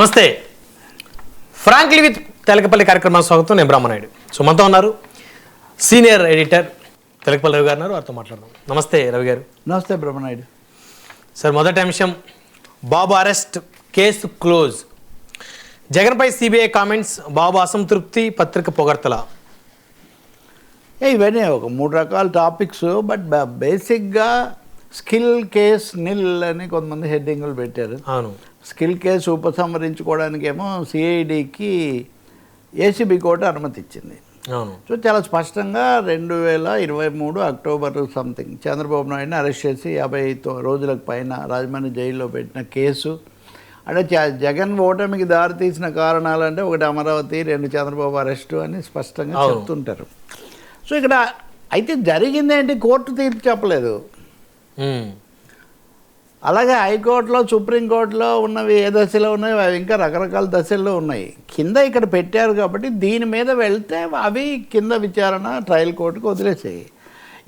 నమస్తే frankly with Telakapalli కార్యక్రమం స్వాగతం. నేను బ్రహ్మనాయుడు. సో మనతో ఉన్నారు సీనియర్ ఎడిటర్ తెలకపల్లి రవి గారు. వారితో మాట్లాడదాం. నమస్తే రవి గారు. నమస్తే బ్రహ్మనాయుడు సార్, మొదటి అంశం బాబు అరెస్ట్, కేసు క్లోజ్. జగన్పై సిబిఐ కామెంట్స్, బాబు అసంతృప్తి, పత్రిక పొగడ్తల. ఇవన్నీ ఒక మూడు రకాల టాపిక్స్. బట్ బేసిక్గా స్కిల్ కేస్ నిల్ అని కొంతమంది హెడ్డింగులు పెట్టారు. అవును, స్కిల్ కేసు ఉపసంహరించుకోవడానికేమో సిఐడికి ఏసీబీ కోర్టు అనుమతి ఇచ్చింది. అవును. సో చాలా స్పష్టంగా 2023 అక్టోబర్ సంథింగ్ చంద్రబాబు నాయుడిని అరెస్ట్ చేసి 50 రోజులకు పైన రాజమండ్రి జైల్లో పెట్టిన కేసు. అంటే జగన్ ఓటమికి దారితీసిన కారణాలు అంటే ఒకటి అమరావతి, 2 చంద్రబాబు అరెస్టు అని స్పష్టంగా చెప్తుంటారు. సో ఇక్కడ అయితే జరిగిందేంటి, కోర్టు తీర్పు చెప్పలేదు. అలాగే హైకోర్టులో, సుప్రీంకోర్టులో ఉన్నవి ఏ దశలో ఉన్నాయి, అవి ఇంకా రకరకాల దశల్లో ఉన్నాయి. కింద ఇక్కడ పెట్టారు కాబట్టి దీని మీద వెళ్తే అవి కింద విచారణ ట్రయల్ కోర్టుకు వదిలేసాయి.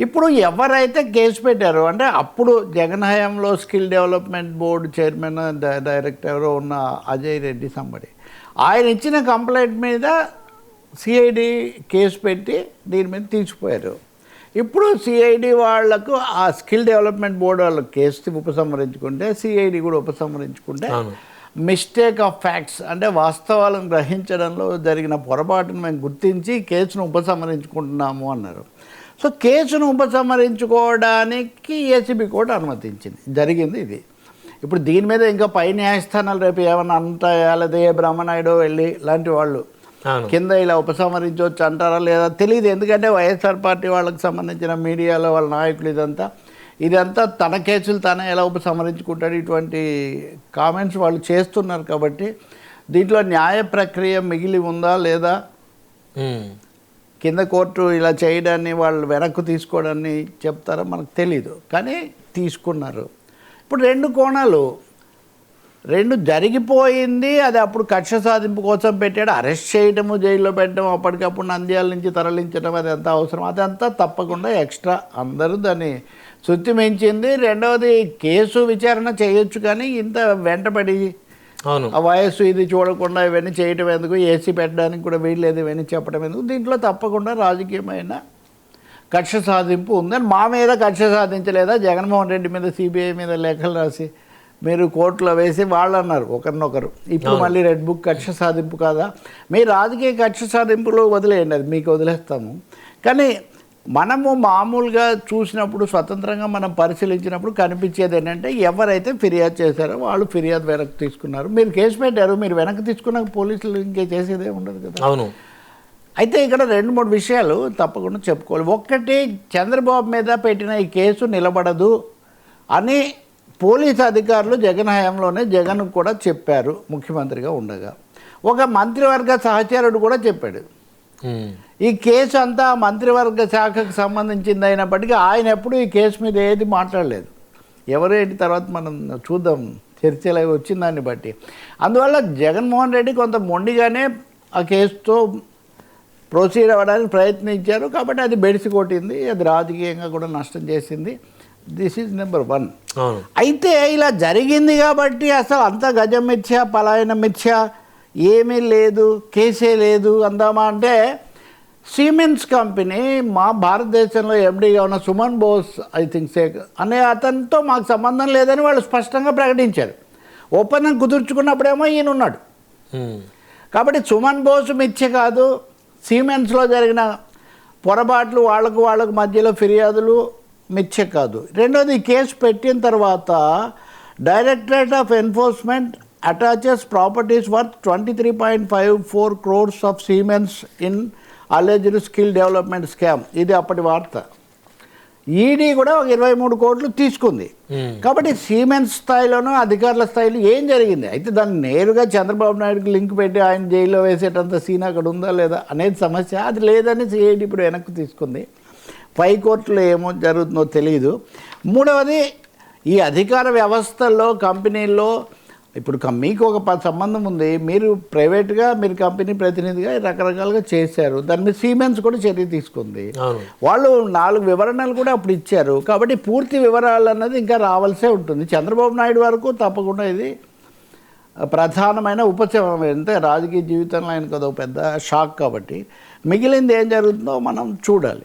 ఇప్పుడు ఎవరైతే కేసు పెట్టారో, అంటే అప్పుడు జగన్ హయాంలో skill development board chairman director ఉన్న అజయ్ రెడ్డి సంబడి, ఆయన ఇచ్చిన కంప్లైంట్ మీద సిఐడి కేసు పెట్టి దీని మీద తీసిపోయారు. ఇప్పుడు సిఐడి వాళ్లకు ఆ స్కిల్ డెవలప్మెంట్ బోర్డు వాళ్ళ కేసు ఉపసంహరించుకుంటే, సిఐడి కూడా ఉపసంహరించుకుంటే మిస్టేక్ ఆఫ్ ఫ్యాక్ట్స్ అంటే వాస్తవాలను గ్రహించడంలో జరిగిన పొరపాటును మేము గుర్తించి కేసును ఉపసంహరించుకుంటున్నాము అన్నారు. సో కేసును ఉపసంహరించుకోవడానికి ఏసీబీ కోర్టు అనుమతించింది. జరిగింది ఇది. ఇప్పుడు దీని మీద ఇంకా పై న్యాయస్థానాలు రేపు ఏమన్నా అంటాయా, లేదా ఏ బ్రహ్మనాయుడు వెళ్ళి లాంటి వాళ్ళు కింద ఇలా ఉపసంహరించవచ్చు అంటారా లేదా తెలియదు. ఎందుకంటే వైఎస్ఆర్ పార్టీ వాళ్ళకి సంబంధించిన మీడియాలో వాళ్ళ నాయకులు ఇదంతా తన కేసులు తన ఎలా ఉపసంహరించుకుంటాడు, ఇటువంటి కామెంట్స్ వాళ్ళు చేస్తున్నారు. కాబట్టి దీంట్లో న్యాయ ప్రక్రియ మిగిలి ఉందా లేదా, కింద కోర్టు ఇలా చేయడాన్ని వాళ్ళు వెనక్కు తీసుకోవడాన్ని చెప్తారో మనకు తెలీదు. కానీ తీసుకున్నారు. ఇప్పుడు 2 కోణాలు, 2 జరిగిపోయింది. అది అప్పుడు కక్ష సాధింపు కోసం పెట్టాడు. అరెస్ట్ చేయడము, జైల్లో పెట్టడం, అప్పటికప్పుడు నంద్యాల నుంచి తరలించడం అదంతా అవసరం. అదంతా తప్పకుండా ఎక్స్ట్రా, అందరూ దాన్ని శృతి మించింది. రెండవది, కేసు విచారణ చేయొచ్చు కానీ ఇంత వెంటపడి ఆ వయస్సు ఇది చూడకుండా ఇవన్నీ చేయటం ఎందుకు, ఏసీ పెట్టడానికి కూడా వీల్లేదు, ఇవన్నీ చెప్పడం ఎందుకు. దీంట్లో తప్పకుండా రాజకీయమైన కక్ష సాధింపు ఉందని, మా మీద కక్ష సాధించలేదా, జగన్మోహన్ రెడ్డి మీద సిబిఐ మీద లేఖలు రాసి మీరు కోర్టులో వేసి వాళ్ళు అన్నారు ఒకరినొకరు. ఇప్పుడు మళ్ళీ రెడ్ బుక్ కక్ష సాధింపు కాదా? మీ రాజకీయ కక్ష సాధింపులు వదిలేయండి, అది మీకు వదిలేస్తాము. కానీ మనము మామూలుగా చూసినప్పుడు, స్వతంత్రంగా మనం పరిశీలించినప్పుడు కనిపించేది ఏంటంటే, ఎవరైతే ఫిర్యాదు చేశారో వాళ్ళు ఫిర్యాదు వెనక్కి తీసుకున్నారు. మీరు కేసు పెట్టారు, మీరు వెనక్కి తీసుకున్నాక పోలీసులు ఇంకే చేసేదే ఉండదు కదా. అవును. అయితే ఇక్కడ 2-3 విషయాలు తప్పకుండా చెప్పుకోవాలి. ఒకటి, చంద్రబాబు మీద పెట్టిన ఈ కేసు నిలబడదు అని పోలీసు అధికారులు జగన్ హయాంలోనే జగన్ కూడా చెప్పారు, ముఖ్యమంత్రిగా ఉండగా. ఒక మంత్రివర్గ సహచరుడు కూడా చెప్పాడు. ఈ కేసు అంతా మంత్రివర్గ శాఖకు సంబంధించింది అయినప్పటికీ ఆయన ఎప్పుడు ఈ కేసు మీద ఏది మాట్లాడలేదు. ఎవరేంటి తర్వాత మనం చూద్దాం, చర్చలు వచ్చిన దాన్ని బట్టి. అందువల్ల జగన్మోహన్ రెడ్డి కొంత మొండిగానే ఆ కేసుతో ప్రొసీడ్ అవ్వడానికి ప్రయత్నించారు. కాబట్టి అది బెడిసి కొట్టింది, అది రాజకీయంగా కూడా నష్టం చేసింది. This is number 1. అయితే ఇలా జరిగింది కాబట్టి అసలు అంతా గజం మిథ్య, పలాయన మిథ్య, ఏమీ లేదు, కేసే లేదు అందామా అంటే, సిమెన్స్ కంపెనీ మా భారతదేశంలో ఎండీగా ఉన్న సుమన్ బోస్ అనే అతనితో మాకు సంబంధం లేదని వాళ్ళు స్పష్టంగా ప్రకటించారు. ఒప్పందం కుదుర్చుకున్నప్పుడేమో ఈయన ఉన్నాడు. కాబట్టి సుమన్ బోస్ మిథ్య కాదు, సిమెన్స్లో జరిగిన పొరపాట్లు వాళ్ళకు మధ్యలో ఫిర్యాదులు మిథ్య కాదు. రెండోది, కేసు పెట్టిన తర్వాత directorate of enforcement attaches properties worth 23.54 crores of siemens in alleged skill development scam. ఇది అప్పటి వార్త. ఈడీ కూడా ఒక 23 కోట్లు తీసుకుంది. కాబట్టి సిమెన్స్ స్థాయిలోనూ అధికారుల స్థాయిలో ఏం జరిగింది, అయితే దాన్ని నేరుగా చంద్రబాబు నాయుడుకి లింక్ పెట్టి ఆయన జైల్లో వేసేటంత సీన్ అక్కడ ఉందా లేదా అనేది సమస్య. అది లేదని సిఐడి ఇప్పుడు వెనక్కి తీసుకుంది. పై కోర్టులో ఏమో జరుగుతుందో తెలియదు. మూడవది, ఈ అధికార వ్యవస్థల్లో, కంపెనీల్లో ఇప్పుడు మీకు ఒక సంబంధం ఉంది, మీరు ప్రైవేట్గా, మీరు కంపెనీ ప్రతినిధిగా రకరకాలుగా చేశారు. దాని మీద సిమెన్స్ కూడా చర్య తీసుకుంది. వాళ్ళు 4 వివరణలు కూడా అప్పుడు ఇచ్చారు. కాబట్టి పూర్తి వివరాలు అన్నది ఇంకా రావాల్సే ఉంటుంది. చంద్రబాబు నాయుడు వరకు తప్పకుండా ఇది ప్రధానమైన ఉపశమనం. అంటే రాజకీయ జీవితంలో ఆయనకు అదొక పెద్ద షాక్ కాబట్టి మిగిలింది ఏం జరుగుతుందో మనం చూడాలి.